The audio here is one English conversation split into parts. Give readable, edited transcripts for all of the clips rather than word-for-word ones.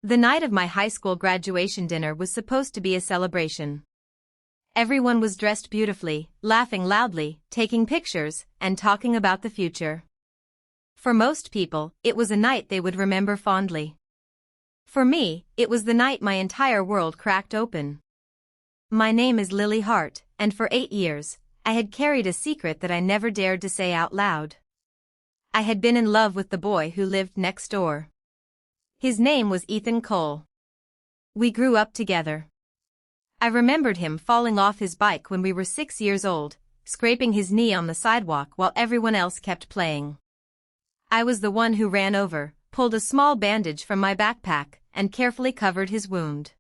The night of my high school graduation dinner was supposed to be a celebration. Everyone was dressed beautifully, laughing loudly, taking pictures, and talking about the future. For most people, it was a night they would remember fondly. For me, it was the night my entire world cracked open. My name is Lily Hart, and for 8 years, I had carried a secret that I never dared to say out loud. I had been in love with the boy who lived next door. His name was Ethan Cole. We grew up together. I remembered him falling off his bike when we were 6 years old, scraping his knee on the sidewalk while everyone else kept playing. I was the one who ran over, pulled a small bandage from my backpack, and carefully covered his wound.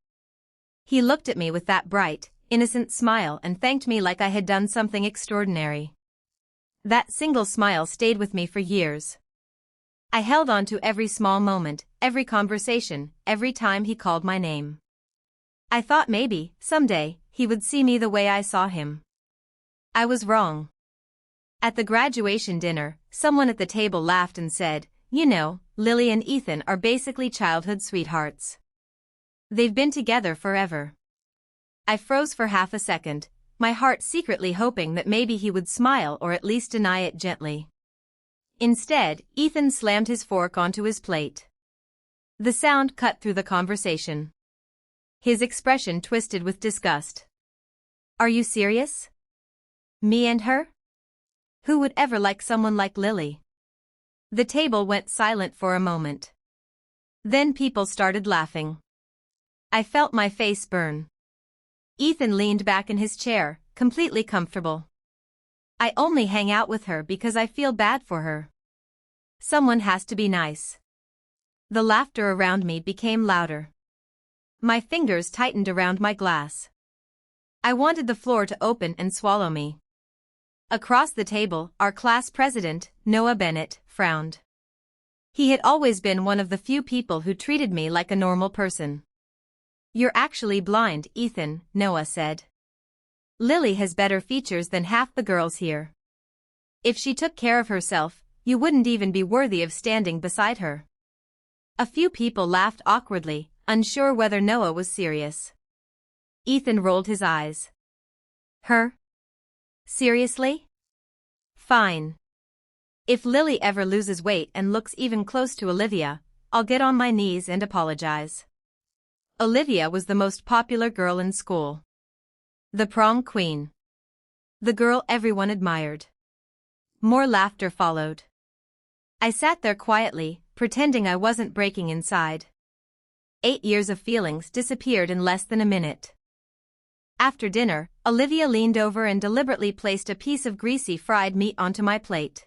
He looked at me with that bright, innocent smile and thanked me like I had done something extraordinary. That single smile stayed with me for years. I held on to every small moment, every conversation, every time he called my name. I thought maybe, someday, he would see me the way I saw him. I was wrong. At the graduation dinner, someone at the table laughed and said, "You know, Lily and Ethan are basically childhood sweethearts. They've been together forever." I froze for half a second, my heart secretly hoping that maybe he would smile or at least deny it gently. Instead, Ethan slammed his fork onto his plate. The sound cut through the conversation. His expression twisted with disgust. "Are you serious? Me and her? Who would ever like someone like Lily?" The table went silent for a moment. Then people started laughing. I felt my face burn. Ethan leaned back in his chair, completely comfortable. "I only hang out with her because I feel bad for her. Someone has to be nice." The laughter around me became louder. My fingers tightened around my glass. I wanted the floor to open and swallow me. Across the table, our class president, Noah Bennett, frowned. He had always been one of the few people who treated me like a normal person. "You're actually blind, Ethan," Noah said. "Lily has better features than half the girls here. If she took care of herself, you wouldn't even be worthy of standing beside her." A few people laughed awkwardly, unsure whether Noah was serious. Ethan rolled his eyes. "Her? Seriously? Fine. If Lily ever loses weight and looks even close to Olivia, I'll get on my knees and apologize." Olivia was the most popular girl in school. The prom queen. The girl everyone admired. More laughter followed. I sat there quietly, pretending I wasn't breaking inside. 8 years of feelings disappeared in less than a minute. After dinner, Olivia leaned over and deliberately placed a piece of greasy fried meat onto my plate.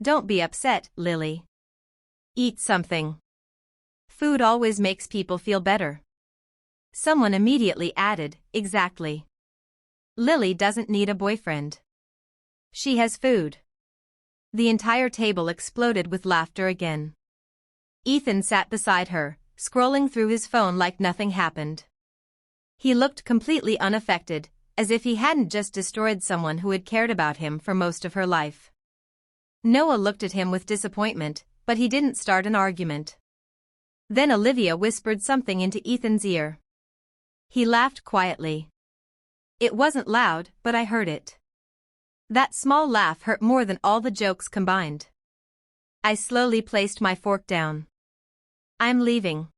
"Don't be upset, Lily. Eat something. Food always makes people feel better." Someone immediately added, "Exactly. Lily doesn't need a boyfriend. She has food." The entire table exploded with laughter again. Ethan sat beside her, scrolling through his phone like nothing happened. He looked completely unaffected, as if he hadn't just destroyed someone who had cared about him for most of her life. Noah looked at him with disappointment, but he didn't start an argument. Then Olivia whispered something into Ethan's ear. He laughed quietly. It wasn't loud, but I heard it. That small laugh hurt more than all the jokes combined. I slowly placed my fork down. "I'm leaving."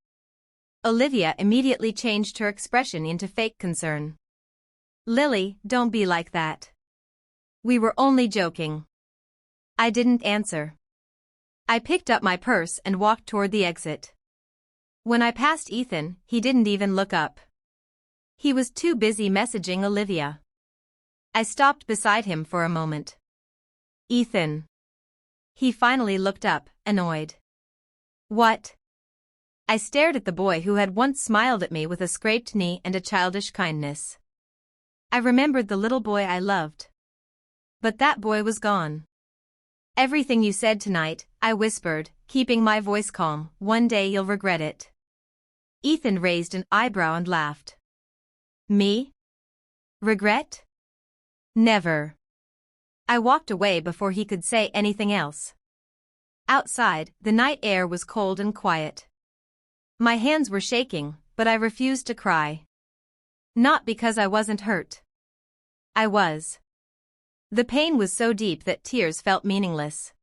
Olivia immediately changed her expression into fake concern. "Lily, don't be like that. We were only joking." I didn't answer. I picked up my purse and walked toward the exit. When I passed Ethan, he didn't even look up. He was too busy messaging Olivia. I stopped beside him for a moment. "Ethan." He finally looked up, annoyed. "What?" I stared at the boy who had once smiled at me with a scraped knee and a childish kindness. I remembered the little boy I loved. But that boy was gone. "Everything you said tonight," I whispered, keeping my voice calm, "one day you'll regret it." Ethan raised an eyebrow and laughed. "Me? Regret? Never." I walked away before he could say anything else. Outside, the night air was cold and quiet. My hands were shaking, but I refused to cry. Not because I wasn't hurt. I was. The pain was so deep that tears felt meaningless.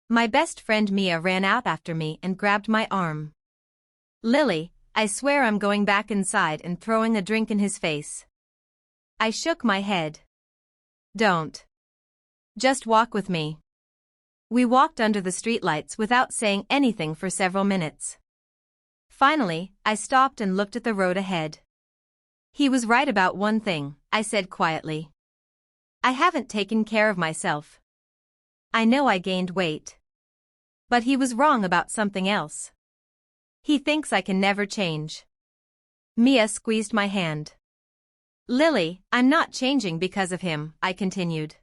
My best friend Mia ran out after me and grabbed my arm. "Lily, I swear I'm going back inside and throwing a drink in his face." I shook my head. "Don't. Just walk with me." We walked under the streetlights without saying anything for several minutes. Finally, I stopped and looked at the road ahead. "He was right about one thing," I said quietly. "I haven't taken care of myself. I know I gained weight. But he was wrong about something else. He thinks I can never change." Mia squeezed my hand. "Lily, I'm not changing because of him," I continued.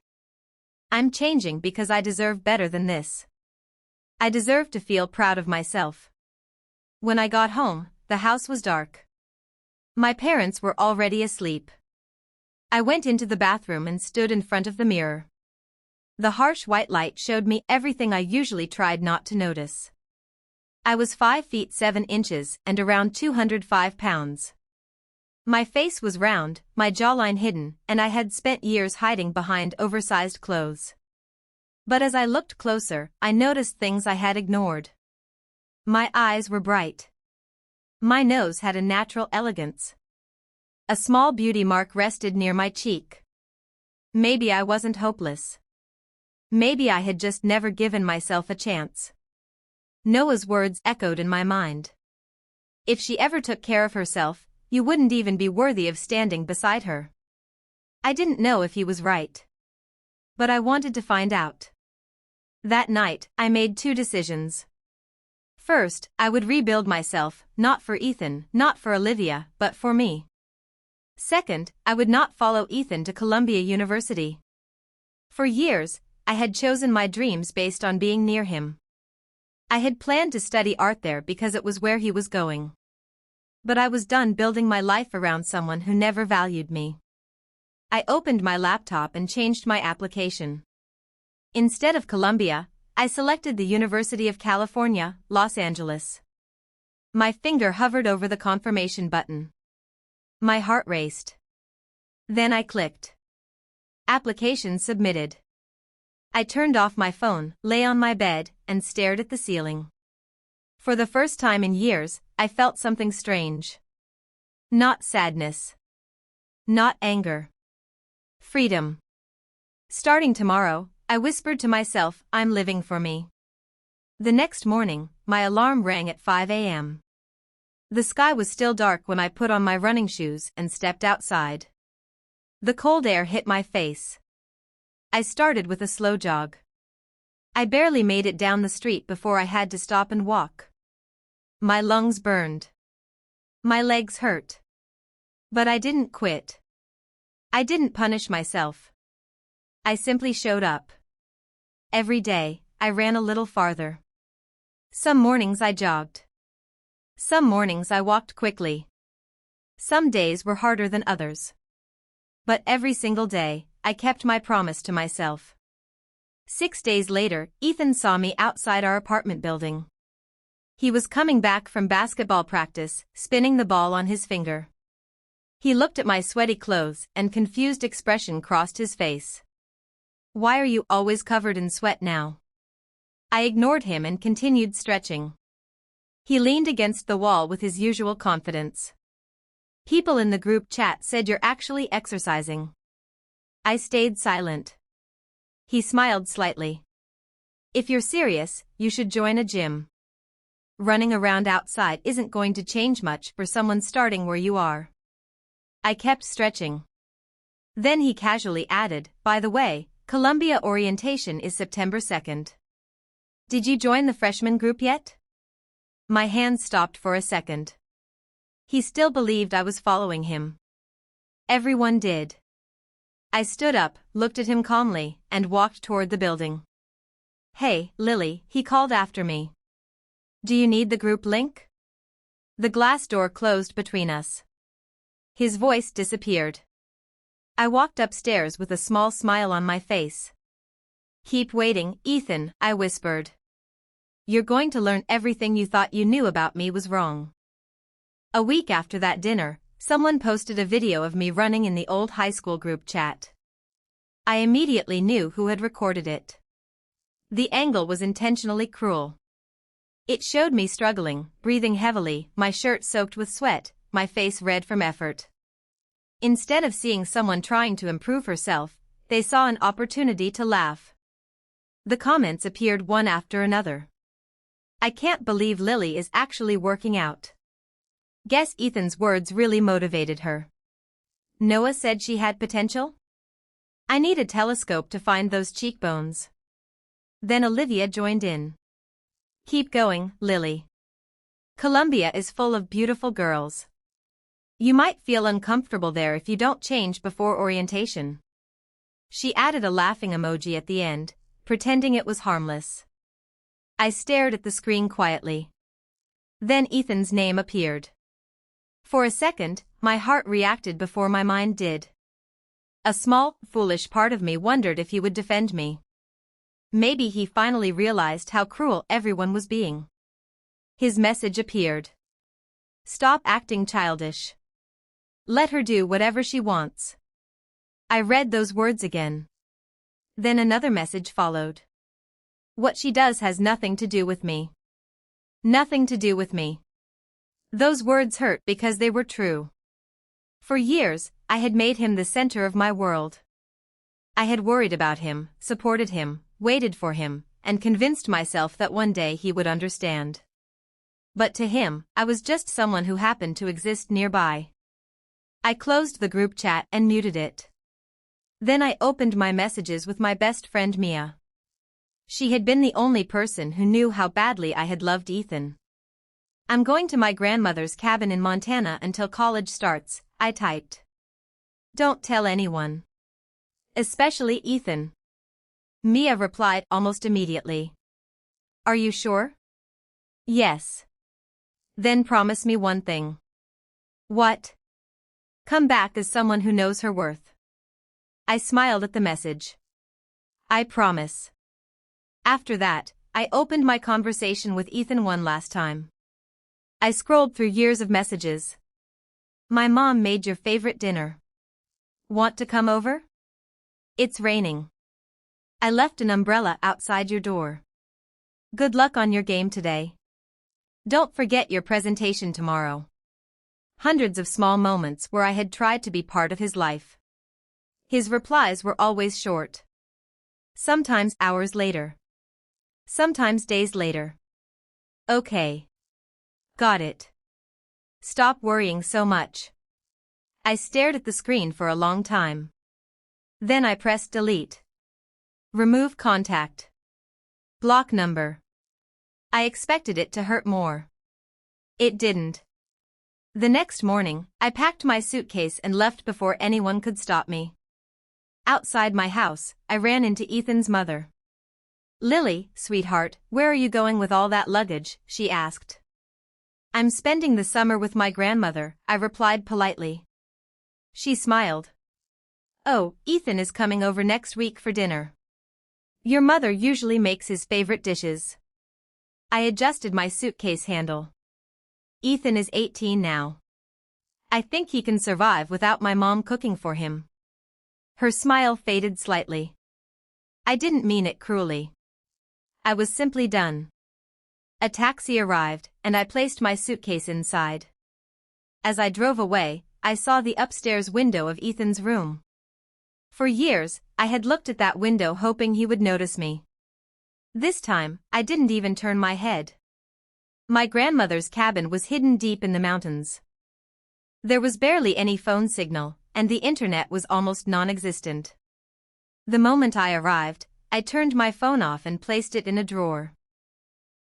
"I'm changing because I deserve better than this. I deserve to feel proud of myself." When I got home, the house was dark. My parents were already asleep. I went into the bathroom and stood in front of the mirror. The harsh white light showed me everything I usually tried not to notice. I was 5 feet 7 inches and around 205 pounds. My face was round, my jawline hidden, and I had spent years hiding behind oversized clothes. But as I looked closer, I noticed things I had ignored. My eyes were bright. My nose had a natural elegance. A small beauty mark rested near my cheek. Maybe I wasn't hopeless. Maybe I had just never given myself a chance. Noah's words echoed in my mind. "If she ever took care of herself, you wouldn't even be worthy of standing beside her." I didn't know if he was right. But I wanted to find out. That night, I made 2 decisions. First, I would rebuild myself, not for Ethan, not for Olivia, but for me. Second, I would not follow Ethan to Columbia University. For years, I had chosen my dreams based on being near him. I had planned to study art there because it was where he was going. But I was done building my life around someone who never valued me. I opened my laptop and changed my application. Instead of Columbia, I selected the University of California, Los Angeles. My finger hovered over the confirmation button. My heart raced. Then I clicked. Application submitted. I turned off my phone, lay on my bed, and stared at the ceiling. For the first time in years, I felt something strange. Not sadness. Not anger. Freedom. "Starting tomorrow," I whispered to myself, "I'm living for me." The next morning, my alarm rang at 5 a.m. The sky was still dark when I put on my running shoes and stepped outside. The cold air hit my face. I started with a slow jog. I barely made it down the street before I had to stop and walk. My lungs burned. My legs hurt. But I didn't quit. I didn't punish myself. I simply showed up. Every day, I ran a little farther. Some mornings I jogged. Some mornings I walked quickly. Some days were harder than others. But every single day, I kept my promise to myself. 6 days later, Ethan saw me outside our apartment building. He was coming back from basketball practice, spinning the ball on his finger. He looked at my sweaty clothes and confused expression crossed his face. "Why are you always covered in sweat now?" I ignored him and continued stretching. He leaned against the wall with his usual confidence. "People in the group chat said you're actually exercising." I stayed silent. He smiled slightly. "If you're serious, you should join a gym. Running around outside isn't going to change much for someone starting where you are." I kept stretching. Then he casually added, "By the way, Columbia orientation is September 2nd. Did you join the freshman group yet?" My hands stopped for a second. He still believed I was following him. Everyone did. I stood up, looked at him calmly, and walked toward the building. "Hey, Lily," he called after me. "Do you need the group link?" The glass door closed between us. His voice disappeared. I walked upstairs with a small smile on my face. "Keep waiting, Ethan," I whispered. You're going to learn everything you thought you knew about me was wrong. A week after that dinner, someone posted a video of me running in the old high school group chat. I immediately knew who had recorded it. The angle was intentionally cruel. It showed me struggling, breathing heavily, my shirt soaked with sweat, my face red from effort. Instead of seeing someone trying to improve herself, they saw an opportunity to laugh. The comments appeared one after another. I can't believe Lily is actually working out. Guess Ethan's words really motivated her. Noah said she had potential? I need a telescope to find those cheekbones. Then Olivia joined in. Keep going, Lily. Columbia is full of beautiful girls. You might feel uncomfortable there if you don't change before orientation. She added a laughing emoji at the end, pretending it was harmless. I stared at the screen quietly. Then Ethan's name appeared. For a second, my heart reacted before my mind did. A small, foolish part of me wondered if he would defend me. Maybe he finally realized how cruel everyone was being. His message appeared. Stop acting childish. Let her do whatever she wants. I read those words again. Then another message followed. What she does has nothing to do with me. Nothing to do with me. Those words hurt because they were true. For years, I had made him the center of my world. I had worried about him, supported him, waited for him, and convinced myself that one day he would understand. But to him, I was just someone who happened to exist nearby. I closed the group chat and muted it. Then I opened my messages with my best friend Mia. She had been the only person who knew how badly I had loved Ethan. I'm going to my grandmother's cabin in Montana until college starts, I typed. Don't tell anyone. Especially Ethan. Mia replied almost immediately. Are you sure? Yes. Then promise me one thing. What? Come back as someone who knows her worth. I smiled at the message. I promise. After that, I opened my conversation with Ethan one last time. I scrolled through years of messages. My mom made your favorite dinner. Want to come over? It's raining. I left an umbrella outside your door. Good luck on your game today. Don't forget your presentation tomorrow. Hundreds of small moments where I had tried to be part of his life. His replies were always short. Sometimes hours later. Sometimes days later. Okay. Got it. Stop worrying so much. I stared at the screen for a long time. Then I pressed delete. Remove contact. Block number. I expected it to hurt more. It didn't. The next morning, I packed my suitcase and left before anyone could stop me. Outside my house, I ran into Ethan's mother. Lily, sweetheart, where are you going with all that luggage? She asked. I'm spending the summer with my grandmother, I replied politely. She smiled. Oh, Ethan is coming over next week for dinner. Your mother usually makes his favorite dishes. I adjusted my suitcase handle. Ethan is 18 now. I think he can survive without my mom cooking for him. Her smile faded slightly. I didn't mean it cruelly. I was simply done. A taxi arrived, and I placed my suitcase inside. As I drove away, I saw the upstairs window of Ethan's room. For years, I had looked at that window hoping he would notice me. This time, I didn't even turn my head. My grandmother's cabin was hidden deep in the mountains. There was barely any phone signal, and the internet was almost non-existent. The moment I arrived, I turned my phone off and placed it in a drawer.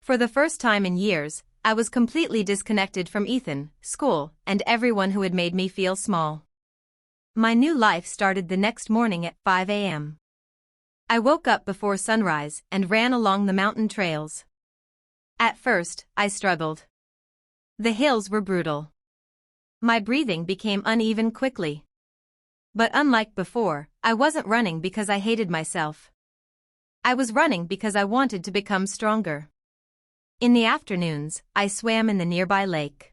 For the first time in years, I was completely disconnected from Ethan, school, and everyone who had made me feel small. My new life started the next morning at 5 a.m. I woke up before sunrise and ran along the mountain trails. At first, I struggled. The hills were brutal. My breathing became uneven quickly. But unlike before, I wasn't running because I hated myself. I was running because I wanted to become stronger. In the afternoons, I swam in the nearby lake.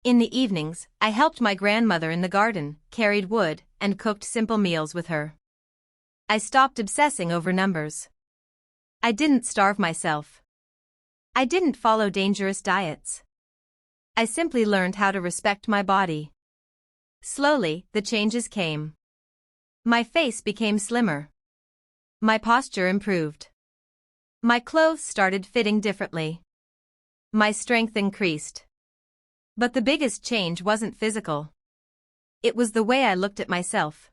In the evenings, I helped my grandmother in the garden, carried wood, and cooked simple meals with her. I stopped obsessing over numbers. I didn't starve myself. I didn't follow dangerous diets. I simply learned how to respect my body. Slowly, the changes came. My face became slimmer. My posture improved. My clothes started fitting differently. My strength increased. But the biggest change wasn't physical. It was the way I looked at myself.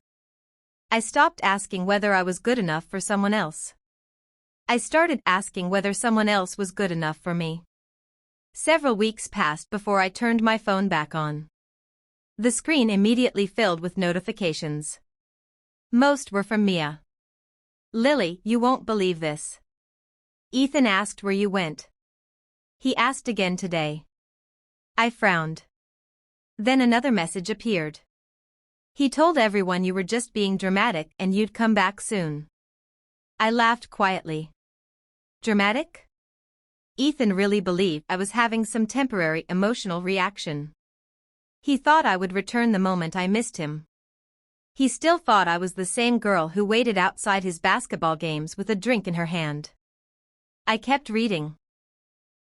I stopped asking whether I was good enough for someone else. I started asking whether someone else was good enough for me. Several weeks passed before I turned my phone back on. The screen immediately filled with notifications. Most were from Mia. "Lily, you won't believe this. Ethan asked where you went. He asked again today." I frowned. Then another message appeared. "He told everyone you were just being dramatic and you'd come back soon." I laughed quietly. Dramatic? Ethan really believed I was having some temporary emotional reaction. He thought I would return the moment I missed him. He still thought I was the same girl who waited outside his basketball games with a drink in her hand. I kept reading.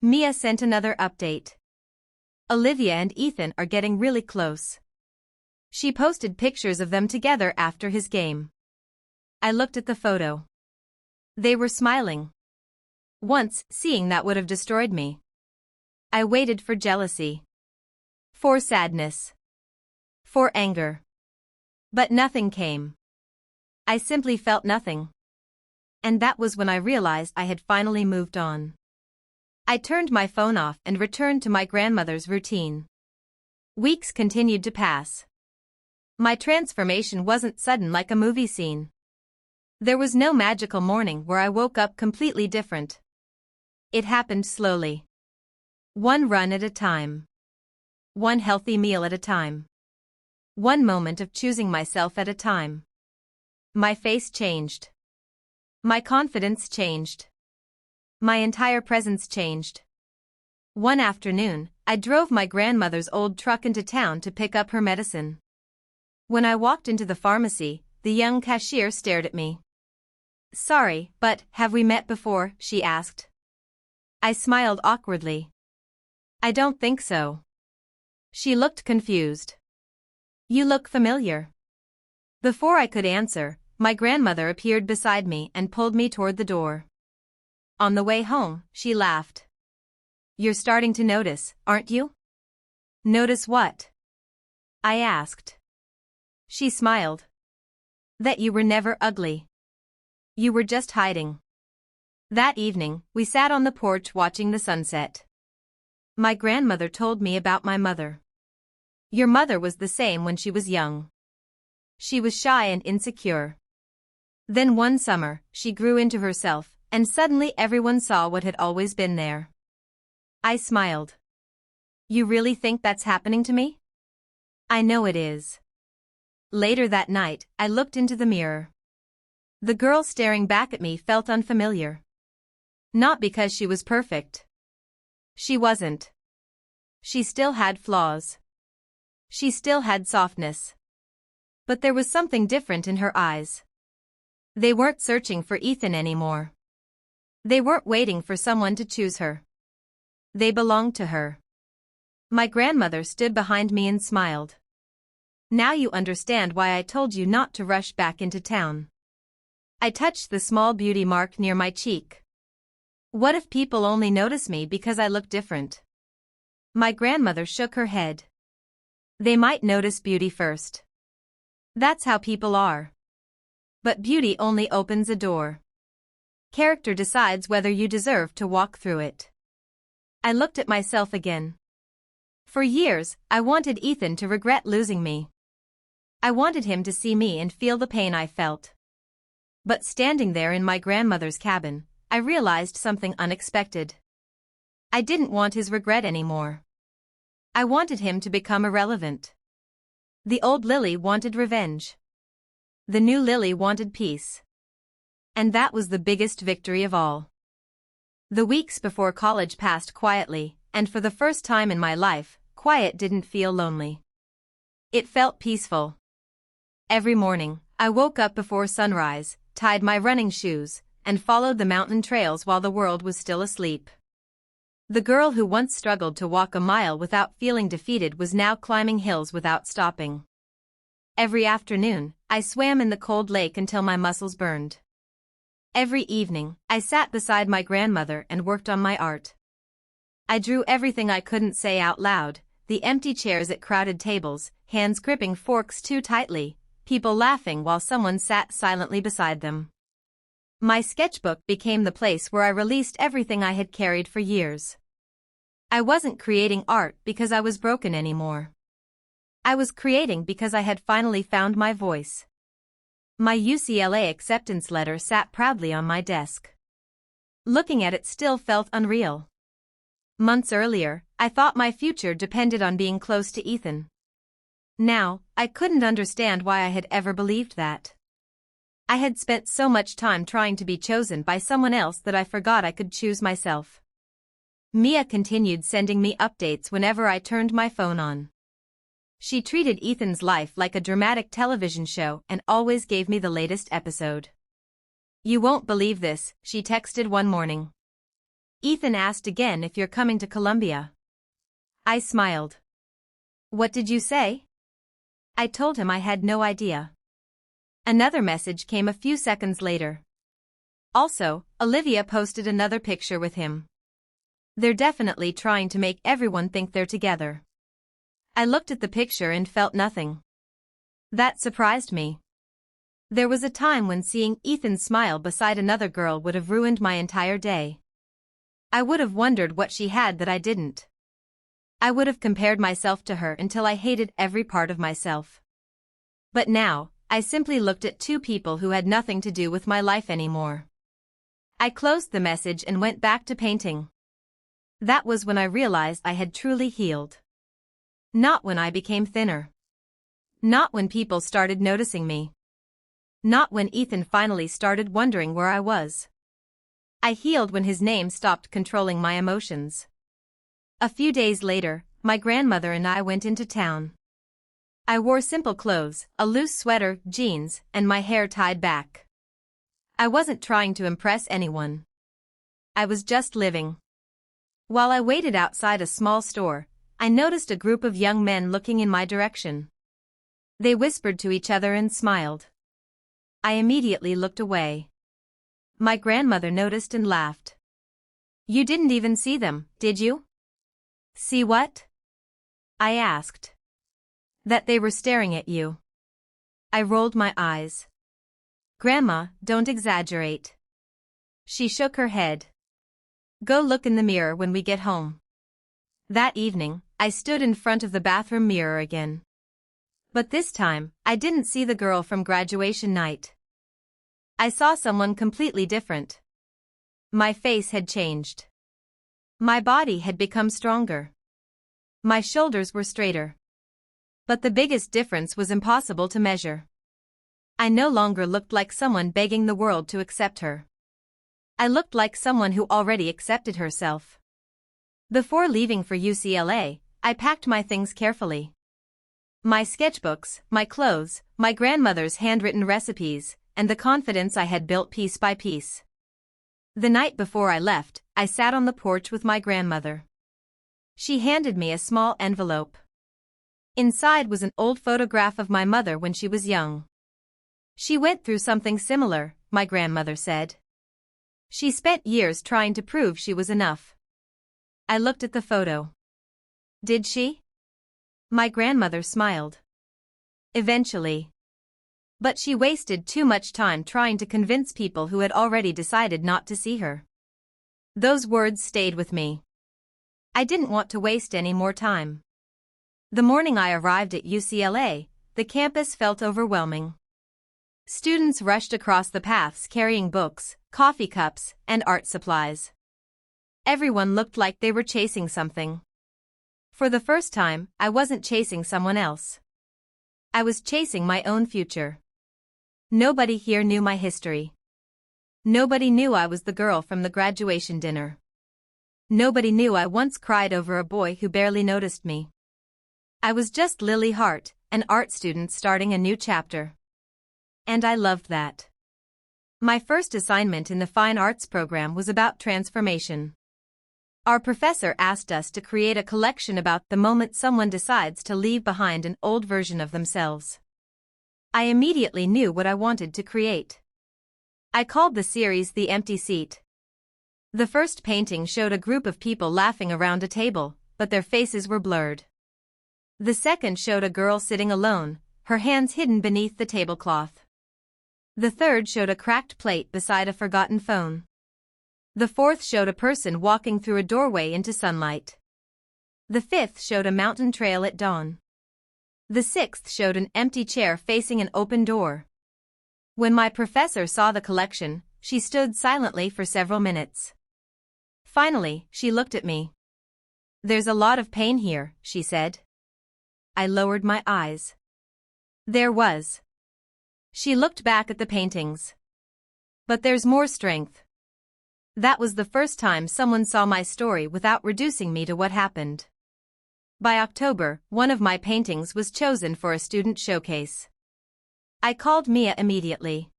Mia sent another update. "Olivia and Ethan are getting really close." She posted pictures of them together after his game. I looked at the photo. They were smiling. Once, seeing that would have destroyed me. I waited for jealousy. For sadness. For anger. But nothing came. I simply felt nothing. And that was when I realized I had finally moved on. I turned my phone off and returned to my grandmother's routine. Weeks continued to pass. My transformation wasn't sudden like a movie scene. There was no magical morning where I woke up completely different. It happened slowly. One run at a time. One healthy meal at a time. One moment of choosing myself at a time. My face changed. My confidence changed. My entire presence changed. One afternoon, I drove my grandmother's old truck into town to pick up her medicine. When I walked into the pharmacy, the young cashier stared at me. "Sorry, but have we met before?" she asked. I smiled awkwardly. "I don't think so." She looked confused. "You look familiar." Before I could answer, my grandmother appeared beside me and pulled me toward the door. On the way home, she laughed. "You're starting to notice, aren't you?" "Notice what?" I asked. She smiled. "That you were never ugly. You were just hiding." That evening, we sat on the porch watching the sunset. My grandmother told me about my mother. "Your mother was the same when she was young. She was shy and insecure. Then one summer, she grew into herself, and suddenly everyone saw what had always been there." I smiled. "You really think that's happening to me?" "I know it is." Later that night, I looked into the mirror. The girl staring back at me felt unfamiliar. Not because she was perfect. She wasn't. She still had flaws. She still had softness. But there was something different in her eyes. They weren't searching for Ethan anymore. They weren't waiting for someone to choose her. They belonged to her. My grandmother stood behind me and smiled. "Now you understand why I told you not to rush back into town." I touched the small beauty mark near my cheek. What if people only notice me because I look different? My grandmother shook her head. They might notice beauty first. That's how people are. But beauty only opens a door. Character decides whether you deserve to walk through it. I looked at myself again. For years, I wanted Ethan to regret losing me. I wanted him to see me and feel the pain I felt. But standing there in my grandmother's cabin, I realized something unexpected. I didn't want his regret anymore. I wanted him to become irrelevant. The old Lily wanted revenge. The new Lily wanted peace. And that was the biggest victory of all. The weeks before college passed quietly, and for the first time in my life, quiet didn't feel lonely. It felt peaceful. Every morning, I woke up before sunrise, tied my running shoes, and followed the mountain trails while the world was still asleep. The girl who once struggled to walk a mile without feeling defeated was now climbing hills without stopping. Every afternoon, I swam in the cold lake until my muscles burned. Every evening, I sat beside my grandmother and worked on my art. I drew everything I couldn't say out loud, the empty chairs at crowded tables, hands gripping forks too tightly, people laughing while someone sat silently beside them. My sketchbook became the place where I released everything I had carried for years. I wasn't creating art because I was broken anymore. I was creating because I had finally found my voice. My UCLA acceptance letter sat proudly on my desk. Looking at it still felt unreal. Months earlier, I thought my future depended on being close to Ethan. Now, I couldn't understand why I had ever believed that. I had spent so much time trying to be chosen by someone else that I forgot I could choose myself. Mia continued sending me updates whenever I turned my phone on. She treated Ethan's life like a dramatic television show and always gave me the latest episode. "You won't believe this," she texted one morning. "Ethan asked again if you're coming to Columbia." I smiled. "What did you say?" I told him I had no idea. Another message came a few seconds later. Also, Olivia posted another picture with him. They're definitely trying to make everyone think they're together. I looked at the picture and felt nothing. That surprised me. There was a time when seeing Ethan smile beside another girl would have ruined my entire day. I would have wondered what she had that I didn't. I would have compared myself to her until I hated every part of myself. But now, I simply looked at two people who had nothing to do with my life anymore. I closed the message and went back to painting. That was when I realized I had truly healed. Not when I became thinner. Not when people started noticing me. Not when Ethan finally started wondering where I was. I healed when his name stopped controlling my emotions. A few days later, my grandmother and I went into town. I wore simple clothes, a loose sweater, jeans, and my hair tied back. I wasn't trying to impress anyone. I was just living. While I waited outside a small store, I noticed a group of young men looking in my direction. They whispered to each other and smiled. I immediately looked away. My grandmother noticed and laughed. "You didn't even see them, did you?" "See what?" I asked. "That they were staring at you." I rolled my eyes. "Grandma, don't exaggerate." She shook her head. "Go look in the mirror when we get home." That evening, I stood in front of the bathroom mirror again. But this time, I didn't see the girl from graduation night. I saw someone completely different. My face had changed. My body had become stronger. My shoulders were straighter. But the biggest difference was impossible to measure. I no longer looked like someone begging the world to accept her. I looked like someone who already accepted herself. Before leaving for UCLA, I packed my things carefully. My sketchbooks, my clothes, my grandmother's handwritten recipes, and the confidence I had built piece by piece. The night before I left, I sat on the porch with my grandmother. She handed me a small envelope. Inside was an old photograph of my mother when she was young. "She went through something similar," my grandmother said. "She spent years trying to prove she was enough." I looked at the photo. "Did she?" My grandmother smiled. "Eventually. But she wasted too much time trying to convince people who had already decided not to see her." Those words stayed with me. I didn't want to waste any more time. The morning I arrived at UCLA, the campus felt overwhelming. Students rushed across the paths carrying books, coffee cups, and art supplies. Everyone looked like they were chasing something. For the first time, I wasn't chasing someone else. I was chasing my own future. Nobody here knew my history. Nobody knew I was the girl from the graduation dinner. Nobody knew I once cried over a boy who barely noticed me. I was just Lily Hart, an art student starting a new chapter. And I loved that. My first assignment in the fine arts program was about transformation. Our professor asked us to create a collection about the moment someone decides to leave behind an old version of themselves. I immediately knew what I wanted to create. I called the series The Empty Seat. The first painting showed a group of people laughing around a table, but their faces were blurred. The second showed a girl sitting alone, her hands hidden beneath the tablecloth. The third showed a cracked plate beside a forgotten phone. The fourth showed a person walking through a doorway into sunlight. The fifth showed a mountain trail at dawn. The sixth showed an empty chair facing an open door. When my professor saw the collection, she stood silently for several minutes. Finally, she looked at me. "There's a lot of pain here," she said. I lowered my eyes. There was. She looked back at the paintings. "But there's more strength." That was the first time someone saw my story without reducing me to what happened. By October, one of my paintings was chosen for a student showcase. I called Mia immediately.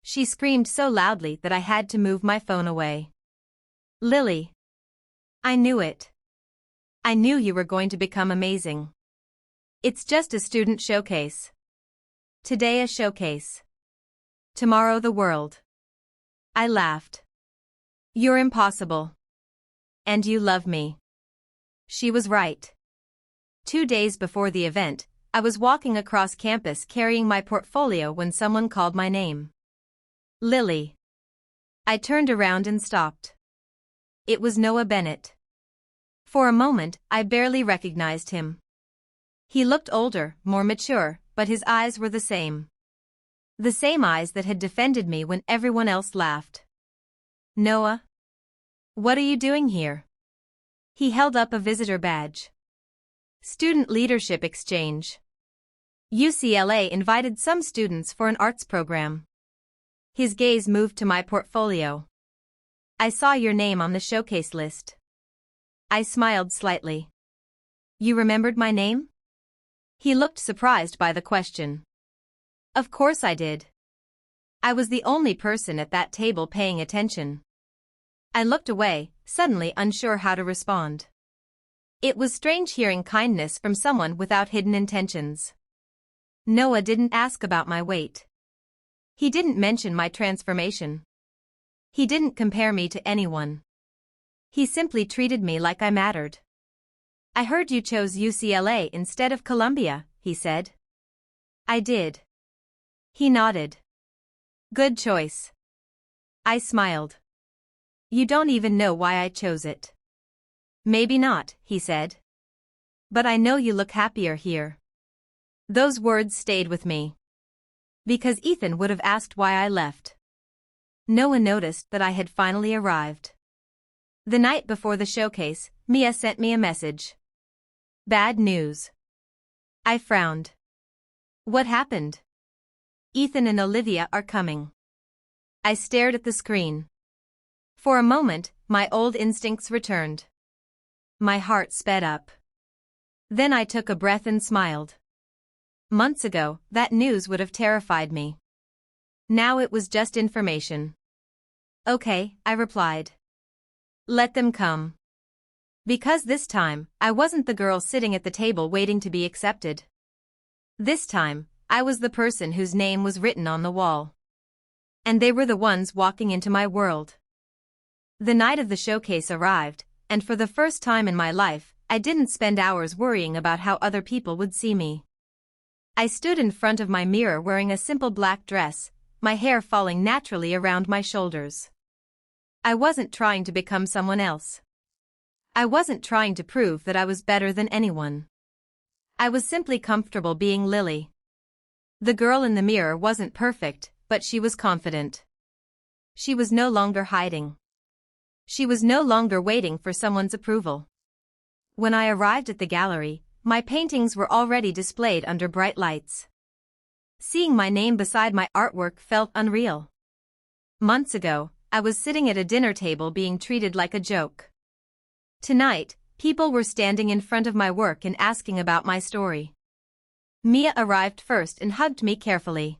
She screamed so loudly that I had to move my phone away. "Lily. I knew it. I knew you were going to become amazing. It's just a student showcase. Today a showcase. Tomorrow the world." I laughed. "You're impossible. And you love me." She was right. 2 days before the event, I was walking across campus carrying my portfolio when someone called my name. "Lily." I turned around and stopped. It was Noah Bennett. For a moment, I barely recognized him. He looked older, more mature, but his eyes were the same. The same eyes that had defended me when everyone else laughed. "Noah? What are you doing here?" He held up a visitor badge. "Student Leadership Exchange. UCLA invited some students for an arts program." His gaze moved to my portfolio. "I saw your name on the showcase list." I smiled slightly. "You remembered my name?" He looked surprised by the question. Of course I did. I was the only person at that table paying attention. I looked away, suddenly unsure how to respond. It was strange hearing kindness from someone without hidden intentions. Noah didn't ask about my weight. He didn't mention my transformation. He didn't compare me to anyone. He simply treated me like I mattered. "I heard you chose UCLA instead of Columbia," he said. "I did." He nodded. "Good choice." I smiled. "You don't even know why I chose it." "Maybe not," he said. "But I know you look happier here." Those words stayed with me. Because Ethan would have asked why I left. Noah noticed that I had finally arrived. The night before the showcase, Mia sent me a message. "Bad news." I frowned. "What happened?" "Ethan and Olivia are coming." I stared at the screen. For a moment, my old instincts returned. My heart sped up. Then I took a breath and smiled. Months ago, that news would have terrified me. Now it was just information. "Okay," I replied. "Let them come." Because this time, I wasn't the girl sitting at the table waiting to be accepted. This time, I was the person whose name was written on the wall. And they were the ones walking into my world. The night of the showcase arrived, and for the first time in my life, I didn't spend hours worrying about how other people would see me. I stood in front of my mirror wearing a simple black dress, my hair falling naturally around my shoulders. I wasn't trying to become someone else. I wasn't trying to prove that I was better than anyone. I was simply comfortable being Lily. The girl in the mirror wasn't perfect, but she was confident. She was no longer hiding. She was no longer waiting for someone's approval. When I arrived at the gallery, my paintings were already displayed under bright lights. Seeing my name beside my artwork felt unreal. Months ago, I was sitting at a dinner table being treated like a joke. Tonight, people were standing in front of my work and asking about my story. Mia arrived first and hugged me carefully.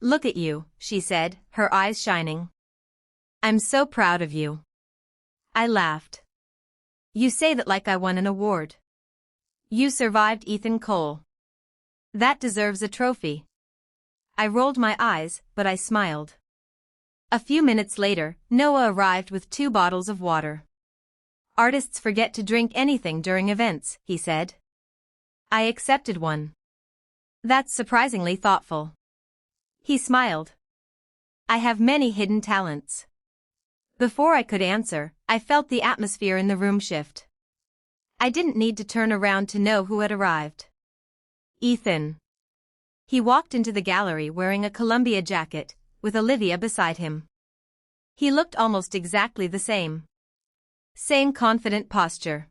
"Look at you," she said, her eyes shining. "I'm so proud of you." I laughed. "You say that like I won an award." "You survived Ethan Cole. That deserves a trophy." I rolled my eyes, but I smiled. A few minutes later, Noah arrived with 2 bottles of water. "Artists forget to drink anything during events," he said. I accepted one. "That's surprisingly thoughtful." He smiled. "I have many hidden talents." Before I could answer, I felt the atmosphere in the room shift. I didn't need to turn around to know who had arrived. Ethan. He walked into the gallery wearing a Columbia jacket, with Olivia beside him. He looked almost exactly the same. Same confident posture.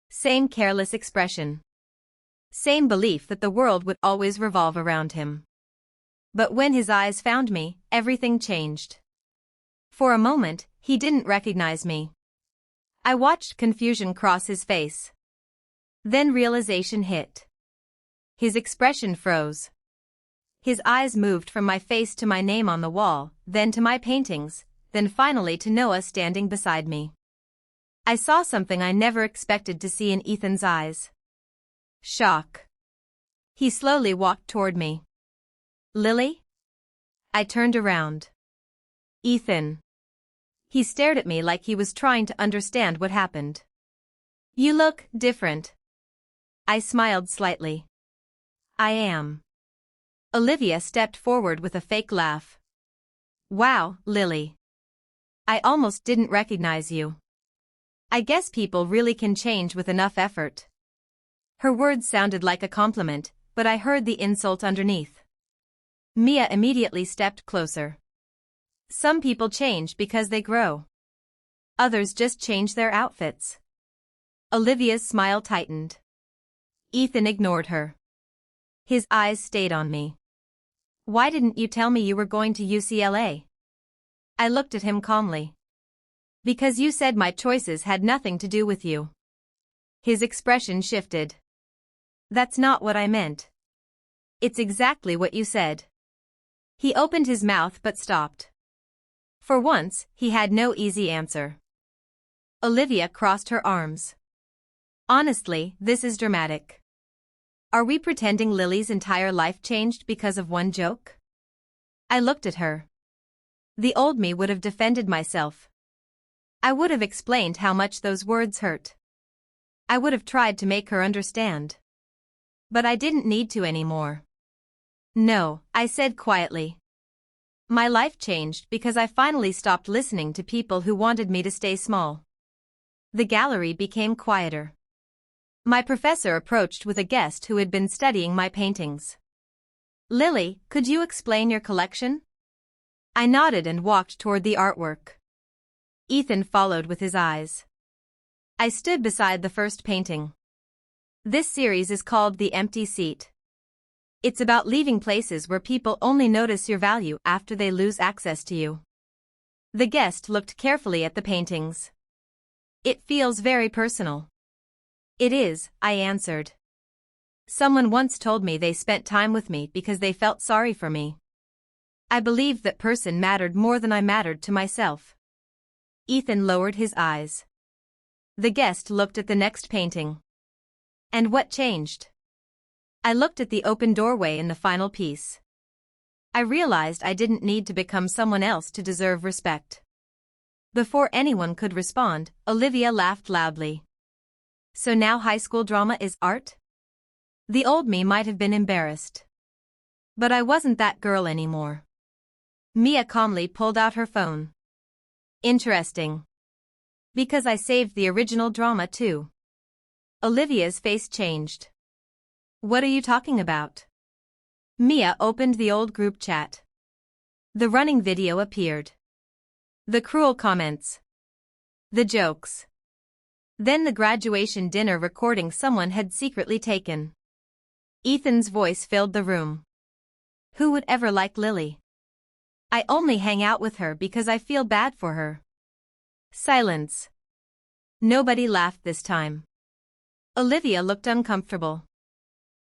Same careless expression. Same belief that the world would always revolve around him. But when his eyes found me, everything changed. For a moment, he didn't recognize me. I watched confusion cross his face. Then realization hit. His expression froze. His eyes moved from my face to my name on the wall, then to my paintings, then finally to Noah standing beside me. I saw something I never expected to see in Ethan's eyes. Shock. He slowly walked toward me. "Lily?" I turned around. "Ethan." He stared at me like he was trying to understand what happened. "You look different." I smiled slightly. "I am." Olivia stepped forward with a fake laugh. "Wow, Lily. I almost didn't recognize you. I guess people really can change with enough effort." Her words sounded like a compliment, but I heard the insult underneath. Mia immediately stepped closer. "Some people change because they grow. Others just change their outfits." Olivia's smile tightened. Ethan ignored her. His eyes stayed on me. "Why didn't you tell me you were going to UCLA?" I looked at him calmly. "Because you said my choices had nothing to do with you." His expression shifted. "That's not what I meant." "It's exactly what you said." He opened his mouth but stopped. For once, he had no easy answer. Olivia crossed her arms. "Honestly, this is dramatic. Are we pretending Lily's entire life changed because of one joke?" I looked at her. The old me would have defended myself. I would have explained how much those words hurt. I would have tried to make her understand. But I didn't need to anymore. "No," I said quietly. "My life changed because I finally stopped listening to people who wanted me to stay small." The gallery became quieter. My professor approached with a guest who had been studying my paintings. "Lily, could you explain your collection?" I nodded and walked toward the artwork. Ethan followed with his eyes. I stood beside the first painting. This series is called The Empty Seat. It's about leaving places where people only notice your value after they lose access to you. The guest looked carefully at the paintings. "It feels very personal." "It is," I answered. "Someone once told me they spent time with me because they felt sorry for me. I believed that person mattered more than I mattered to myself." Ethan lowered his eyes. The guest looked at the next painting. "And what changed?" I looked at the open doorway in the final piece. I realized I didn't need to become someone else to deserve respect. Before anyone could respond, Olivia laughed loudly. "So now high school drama is art?" The old me might have been embarrassed. But I wasn't that girl anymore. Mia calmly pulled out her phone. "Interesting. Because I saved the original drama too." Olivia's face changed. "What are you talking about?" Mia opened the old group chat. The running video appeared. The cruel comments. The jokes. Then the graduation dinner recording someone had secretly taken. Ethan's voice filled the room. "Who would ever like Lily? I only hang out with her because I feel bad for her." Silence. Nobody laughed this time. Olivia looked uncomfortable.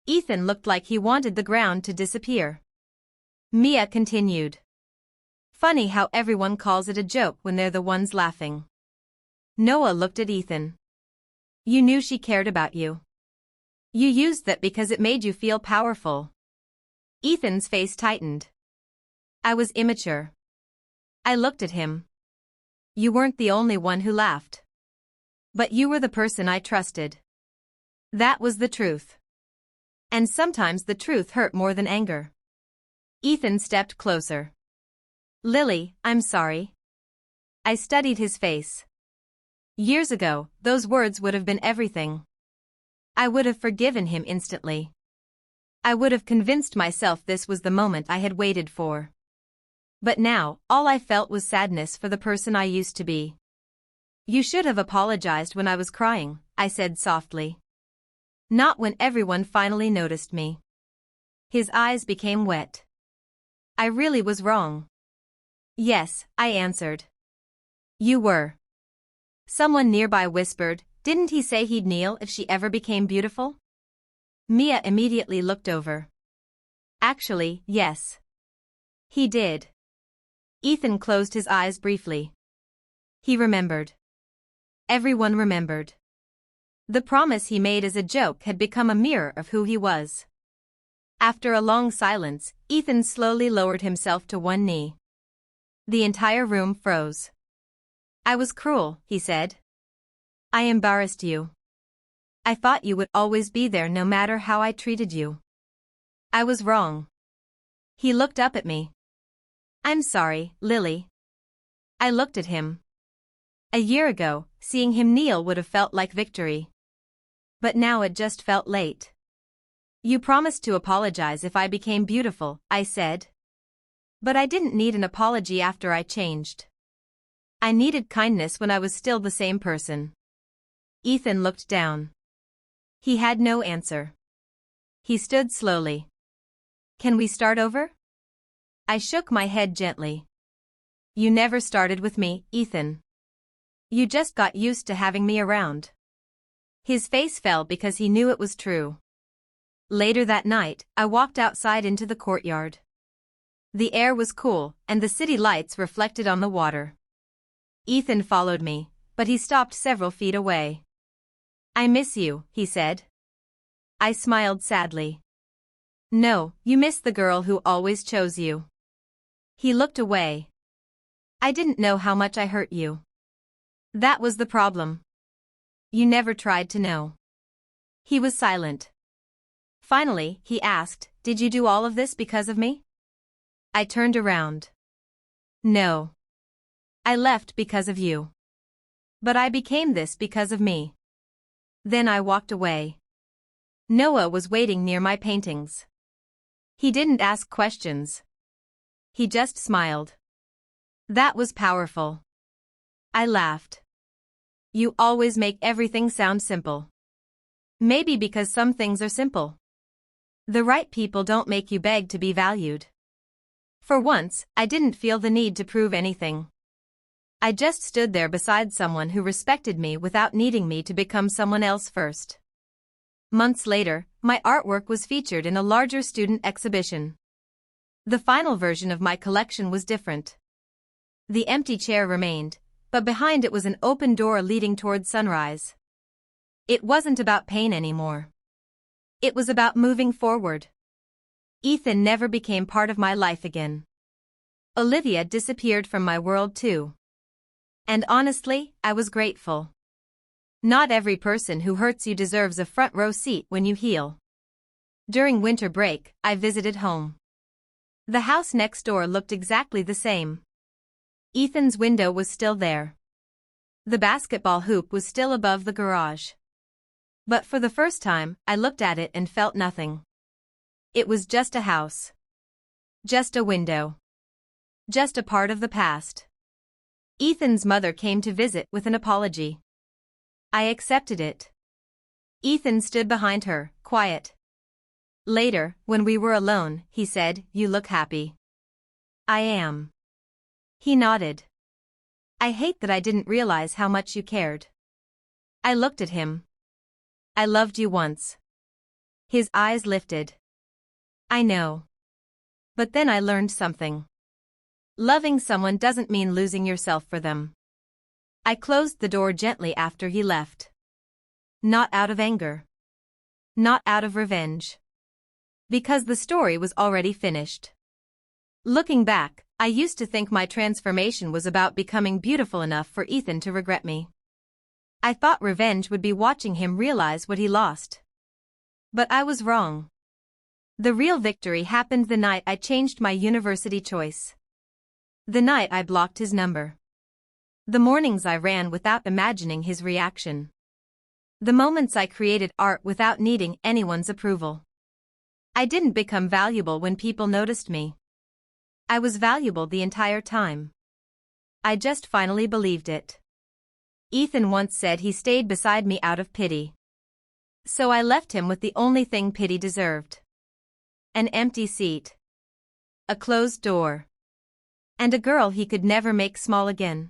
Ethan looked like he wanted the ground to disappear. Mia continued. Funny how everyone calls it a joke when they're the ones laughing. Noah looked at Ethan. You knew she cared about you. You used that because it made you feel powerful. Ethan's face tightened. I was immature. I looked at him. You weren't the only one who laughed. But you were the person I trusted. That was the truth. And sometimes the truth hurt more than anger. Ethan stepped closer. Lily, I'm sorry. I studied his face. Years ago, those words would have been everything. I would have forgiven him instantly. I would have convinced myself this was the moment I had waited for. But now, all I felt was sadness for the person I used to be. You should have apologized when I was crying, I said softly. Not when everyone finally noticed me. His eyes became wet. I really was wrong. Yes, I answered. You were. Someone nearby whispered, didn't he say he'd kneel if she ever became beautiful? Mia immediately looked over. Actually, yes. He did. Ethan closed his eyes briefly. He remembered. Everyone remembered. The promise he made as a joke had become a mirror of who he was. After a long silence, Ethan slowly lowered himself to one knee. The entire room froze. I was cruel, he said. I embarrassed you. I thought you would always be there no matter how I treated you. I was wrong. He looked up at me. I'm sorry, Lily. I looked at him. A year ago, seeing him kneel would have felt like victory. But now it just felt late. You promised to apologize if I became beautiful, I said. But I didn't need an apology after I changed. I needed kindness when I was still the same person. Ethan looked down. He had no answer. He stood slowly. Can we start over? I shook my head gently. You never started with me, Ethan. You just got used to having me around. His face fell because he knew it was true. Later that night, I walked outside into the courtyard. The air was cool, and the city lights reflected on the water. Ethan followed me, but he stopped several feet away. I miss you, he said. I smiled sadly. No, you miss the girl who always chose you. He looked away. I didn't know how much I hurt you. That was the problem. You never tried to know. He was silent. Finally, he asked, did you do all of this because of me? I turned around. No. I left because of you. But I became this because of me. Then I walked away. Noah was waiting near my paintings. He didn't ask questions. He just smiled. That was powerful. I laughed. You always make everything sound simple. Maybe because some things are simple. The right people don't make you beg to be valued. For once, I didn't feel the need to prove anything. I just stood there beside someone who respected me without needing me to become someone else first. Months later, my artwork was featured in a larger student exhibition. The final version of my collection was different. The empty chair remained, but behind it was an open door leading toward sunrise. It wasn't about pain anymore. It was about moving forward. Ethan never became part of my life again. Olivia disappeared from my world too. And honestly, I was grateful. Not every person who hurts you deserves a front row seat when you heal. During winter break, I visited home. The house next door looked exactly the same. Ethan's window was still there. The basketball hoop was still above the garage. But for the first time, I looked at it and felt nothing. It was just a house. Just a window. Just a part of the past. Ethan's mother came to visit with an apology. I accepted it. Ethan stood behind her, quiet. Later, when we were alone, he said, "You look happy." I am. He nodded. I hate that I didn't realize how much you cared. I looked at him. I loved you once. His eyes lifted. I know. But then I learned something. Loving someone doesn't mean losing yourself for them. I closed the door gently after he left. Not out of anger. Not out of revenge. Because the story was already finished. Looking back, I used to think my transformation was about becoming beautiful enough for Ethan to regret me. I thought revenge would be watching him realize what he lost. But I was wrong. The real victory happened the night I changed my university choice. The night I blocked his number. The mornings I ran without imagining his reaction. The moments I created art without needing anyone's approval. I didn't become valuable when people noticed me. I was valuable the entire time. I just finally believed it. Ethan once said he stayed beside me out of pity. So I left him with the only thing pity deserved. An empty seat. A closed door. And a girl he could never make small again.